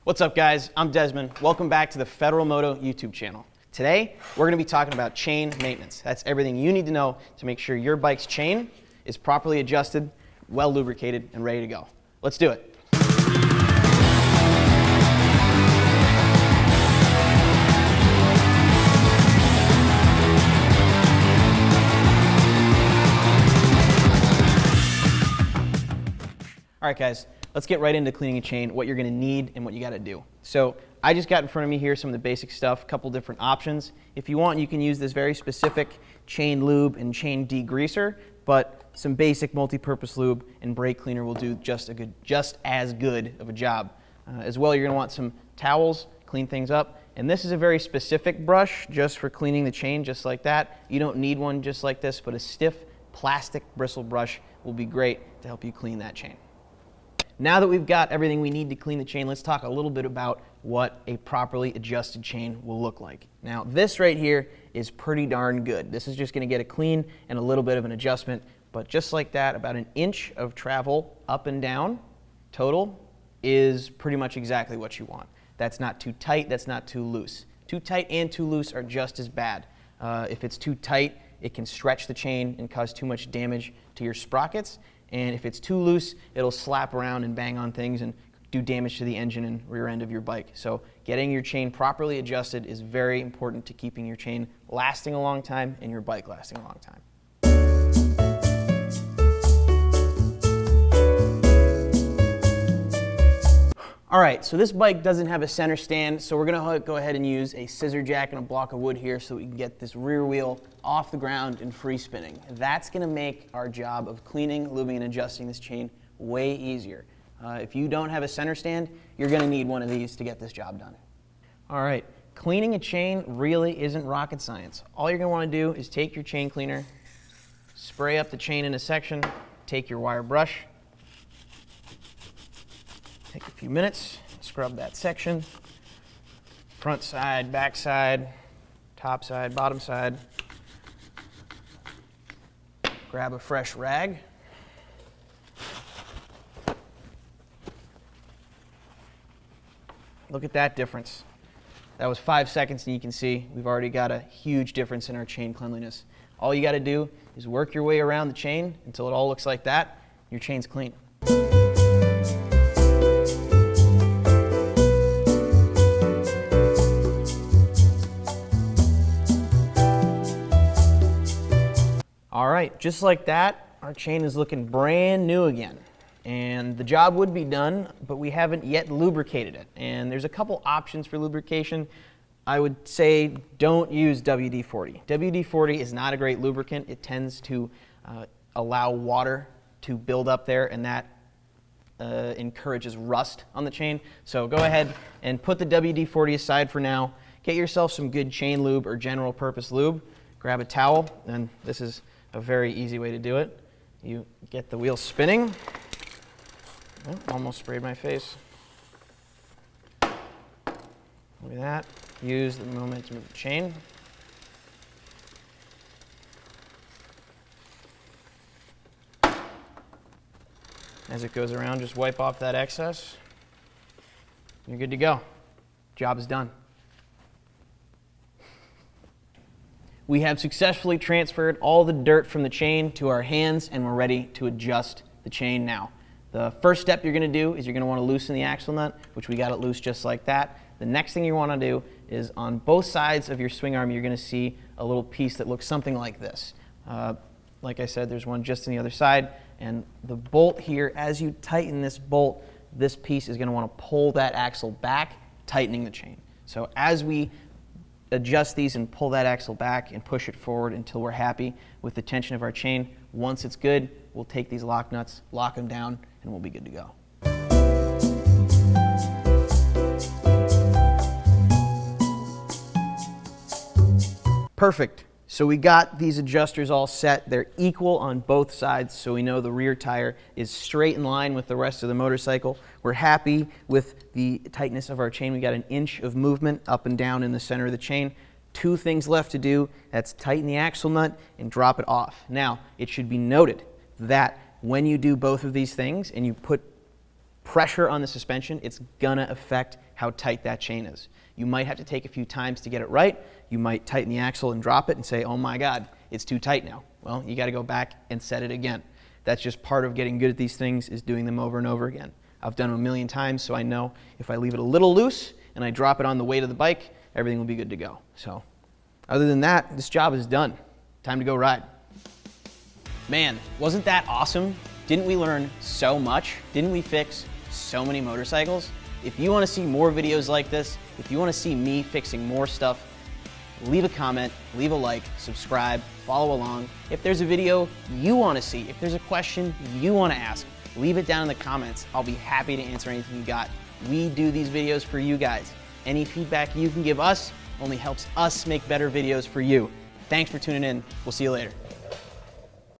What's up, guys? I'm Desmond. Welcome back to the Federal Moto YouTube channel. Today, we're going to be talking about chain maintenance. That's everything you need to know to make sure your bike's chain is properly adjusted, well lubricated, and ready to go. Let's do it. All right, guys, let's get right into cleaning a chain, what you're going to need and what you got to do. So I just got in front of me here some of the basic stuff, a couple different options. If you want, you can use this very specific chain lube and chain degreaser, but some basic multi-purpose lube and brake cleaner will do just as good of a job. As well, you're going to want some towels, clean things up. And this is a very specific brush just for cleaning the chain, just like that. You don't need one just like this, but a stiff plastic bristle brush will be great to help you clean that chain. Now that we've got everything we need to clean the chain, let's talk a little bit about what a properly adjusted chain will look like. Now, this right here is pretty darn good. This is just going to get a clean and a little bit of an adjustment, but just like that, about an inch of travel up and down total is pretty much exactly what you want. That's not too tight, that's not too loose. Too tight and too loose are just as bad. If it's too tight, it can stretch the chain and cause too much damage to your sprockets. And if it's too loose, it'll slap around and bang on things and do damage to the engine and rear end of your bike. So getting your chain properly adjusted is very important to keeping your chain lasting a long time and your bike lasting a long time. All right, so this bike doesn't have a center stand, so we're gonna go ahead and use a scissor jack and a block of wood here so we can get this rear wheel off the ground and free spinning. That's gonna make our job of cleaning, lubing, and adjusting this chain way easier. If you don't have a center stand, you're gonna need one of these to get this job done. All right, cleaning a chain really isn't rocket science. All you're gonna wanna do is take your chain cleaner, spray up the chain in a section, take your wire brush, take a few minutes, scrub that section, front side, back side, top side, bottom side. Grab a fresh rag. Look at that difference. That was 5 seconds, and you can see we've already got a huge difference in our chain cleanliness. All you got to do is work your way around the chain until it all looks like that. Your chain's clean. All right, just like that, our chain is looking brand new again. And the job would be done, but we haven't yet lubricated it. And there's a couple options for lubrication. I would say don't use WD-40. WD-40 is not a great lubricant. It tends to allow water to build up there, and that encourages rust on the chain. So go ahead and put the WD-40 aside for now. Get yourself some good chain lube or general purpose lube. Grab a towel, and this is a very easy way to do it. You get the wheel spinning. Oh, almost sprayed my face. Look at that. Use the momentum of the chain. As it goes around, just wipe off that excess. You're good to go. Job is done. We have successfully transferred all the dirt from the chain to our hands, and we're ready to adjust the chain now. The first step you're going to do is you're going to want to loosen the axle nut, which we got it loose just like that. The next thing you want to do is on both sides of your swing arm, you're going to see a little piece that looks something like this. Like I said, there's one just on the other side, and the bolt here, as you tighten this bolt, this piece is going to want to pull that axle back, tightening the chain. So as we adjust these and pull that axle back and push it forward until we're happy with the tension of our chain. Once it's good, we'll take these lock nuts, lock them down, and we'll be good to go. Perfect. So we got these adjusters all set. They're equal on both sides, so we know the rear tire is straight in line with the rest of the motorcycle. We're happy with the tightness of our chain. We got an inch of movement up and down in the center of the chain. Two things left to do. That's tighten the axle nut and drop it off. Now, it should be noted that when you do both of these things and you put pressure on the suspension, it's gonna affect how tight that chain is. You might have to take a few times to get it right. You might tighten the axle and drop it and say, oh my God, it's too tight now. Well, you got to go back and set it again. That's just part of getting good at these things, is doing them over and over again. I've done them a million times, so I know if I leave it a little loose and I drop it on the weight of the bike, everything will be good to go. So other than that, this job is done. Time to go ride. Man, wasn't that awesome? Didn't we learn so much? Didn't we fix so many motorcycles? If you want to see more videos like this, if you want to see me fixing more stuff, leave a comment, leave a like, subscribe, follow along. If there's a video you want to see, if there's a question you want to ask, leave it down in the comments. I'll be happy to answer anything you got. We do these videos for you guys. Any feedback you can give us only helps us make better videos for you. Thanks for tuning in. We'll see you later.